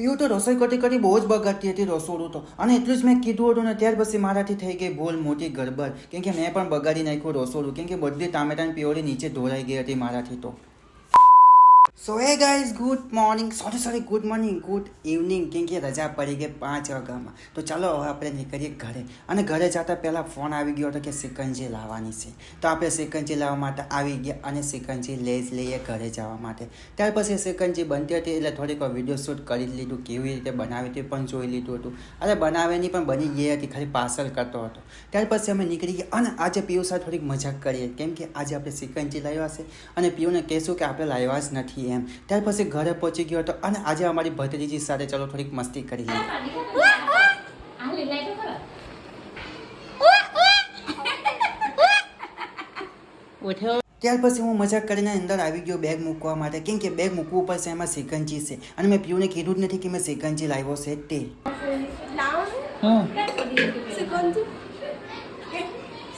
પીવું તો રસોઈ કરતી બહુ જ બગાડતી હતી રસોડું તો, અને એટલું જ મેં કીધું હતું ને ત્યાર પછી મારાથી થઈ ગઈ ભૂલ મોટી ગડબડ, કેમ કે મેં પણ બગાડી નાખ્યું રસોડું, કેમ કે બધી ટામેટાની પ્યોરી નીચે ઢોળાઈ ગઈ હતી મારાથી તો. So hey guys, good morning, good morning, good evening, કેમ કે રજા પડી ગઈ 5 વાગ્યામાં. તો ચાલો હવે આપણે નીકળીએ ઘરે. અને ઘરે જતાં પહેલાં ફોન આવી ગયો હતો કે સિકંજી લાવવાની છે. તો આપણે સિકંજી લાવવા માટે આવી ગયા અને સિકંજી લઈએ ઘરે જવા માટે. ત્યાર પછી સિકંજી બનતી હતી એટલે થોડીક વિડીયો શૂટ કરી લીધું, કેવી રીતે બનાવી તે પણ જોઈ લીધું હતું. અરે બનાવેની પણ બની ગઈ હતી, ખાલી પાર્સલ કરતો હતો. ત્યાર પછી અમે નીકળી ગયા અને આજે પીયુ સાથે થોડીક મજાક કરીએ, કેમ કે આજે આપણે સિકંજી લાવ્યા છે અને પીયુને કહેશું કે આપણે લાવ્યા જ નથી એમ. ત્યાર પછી ઘરે પહોંચી ગયો હતો અને આજે અમારી ભત્રીજી સાથે ચલો થોડીક મસ્તી કરી લઈએ. ત્યાર પછી હું મજાક કરીને અંદર આવી ગયો બેગ મૂકવા માટે, કેમ કે બેગ મૂકવું પડશે, એમાં સિકંજી છે અને મેં પીયુને કીધું જ નથી કે મેં સિકંજી લાવ્યો છે તે.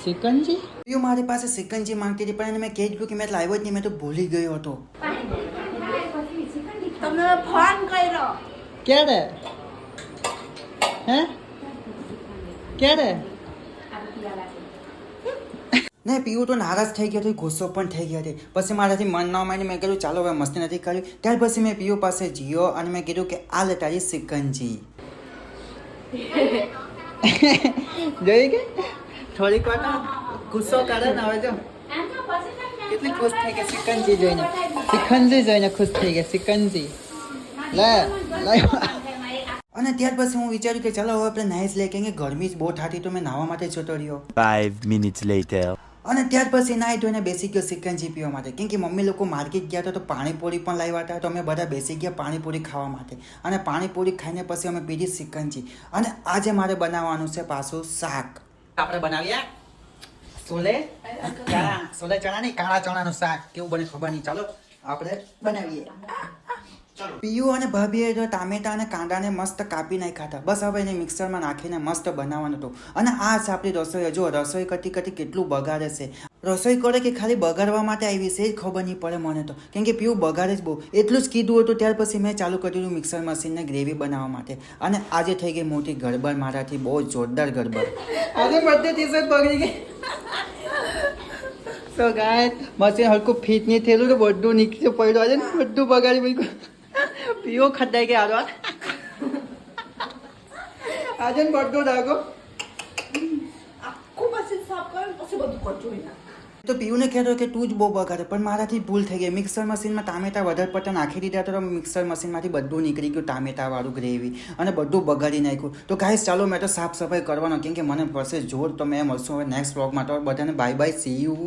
સિકંજી પીયુ મારી પાસે સિકંજી માંગતી હતી, પણ મેં કહી દીધું કે મેં લાવ્યો જ નહીં, મેં તો ભૂલી ગયો હતો. તમને ફોન કર્યો ક્યારે? હે ક્યારે? ને પીવું તો નારાજ થઈ ગયો હતો, ગુસ્સો પણ થઈ ગયો હતો. પછી મારાથી મન ન માની મેં કીધું ચાલો હવે મસ્તી નથી કર્યું. ત્યાર પછી મેં પીવું પાસે જીયો અને મેં કીધું કે આ લે તારી સિકંજી. જોઈ કે થોડીક વાર ગુસ્સો કરે ને, હવે જો કેટલી ખુશ થઈ ગઈ સિકંજી જોઈને, ખુશ થઈ ગઈ સિકંજી. લે અને ત્યાર પછી હું વિચાર્યું કે ચાલો હવે આપણે નાઈસ લે, કેમ કે ગરમી જ બહુ થતી તો મેં નાહવા માટે જતો રહ્યો. 5 minutes later. અને ત્યાર પછી નાહી ધોઈને બેસી ગયો સિકંજી પીવા માટે, કેમ કે મમ્મી લોકો માર્કેટ ગયા હતા તો પાણીપુરી પણ લાવ્યા હતા. તો અમે બધા બેસી ગયા પાણીપુરી ખાવા માટે, અને પાણીપુરી ખાઈને પછી અમે પીધી સિકંજી. અને આજે મારે બનાવવાનું છે પાછું શાક. આપણે બનાવ્યા છોલે ચણા નહીં, કાળા ચણાનું શાક. કેવું બને ખબર નહીં, ચાલો આપણે બનાવીએ. પીયુ અને ભાભીએ તો ટામેટા અને કાંદાને મસ્ત કાપી નાખ્યા હતા. બસ હવે એને મિક્સરમાં નાખીને મસ્ત બનાવવાનું હતું. અને આ છે આપણી રસોઈ. જો રસોઈ કરતી કેટલું બગાડે છે. રસોઈ કરે કે ખાલી બગાડવા માટે આવી છે એ ખબર નહીં પડે મને તો, કેમ કે પીયુ બગાડે જ બહુ. એટલું જ કીધું હતું ત્યાર પછી મેં ચાલુ કર્યું મિક્સર મશીનને ગ્રેવી બનાવવા માટે. અને આજે થઈ ગઈ મોટી ગડબડ મારાથી, બહુ જોરદાર ગડબડ. આજે બધી ટી-શર્ટ બગડી ગઈ. તો ગાય મશીન હલકું ફિટ નહીં થયેલું તો બધું નીકળી પડ્યું. આજે બધું બગાડી મૂક્યું. પીવો ખડાઈ ગયા હાલવા આજે બધું ડાગો આખું મશીન સાફ કરો પછી બધું કચું ના. તો પીયુને કહેતો કે તું જ બહુ બગાડે, પણ મારાથી ભૂલ થઈ ગઈ. મિક્સર મશીનમાં ટામેટા વધારે પડતા નાખી દીધા તો મિક્સર મશીનમાંથી બધું નીકળી ગયું, ટામેટાવાળું ગ્રેવી, અને બધું બગાડી નાખ્યું. તો ગાઈસ ચાલો મેં તો સાફ સફાઈ કરવાનો, કેમ કે મને પડશે જોર. તો મેં મળશું હવે નેક્સ્ટ વ્લોગમાં. તો બધાને બાય બાય, સી યુ.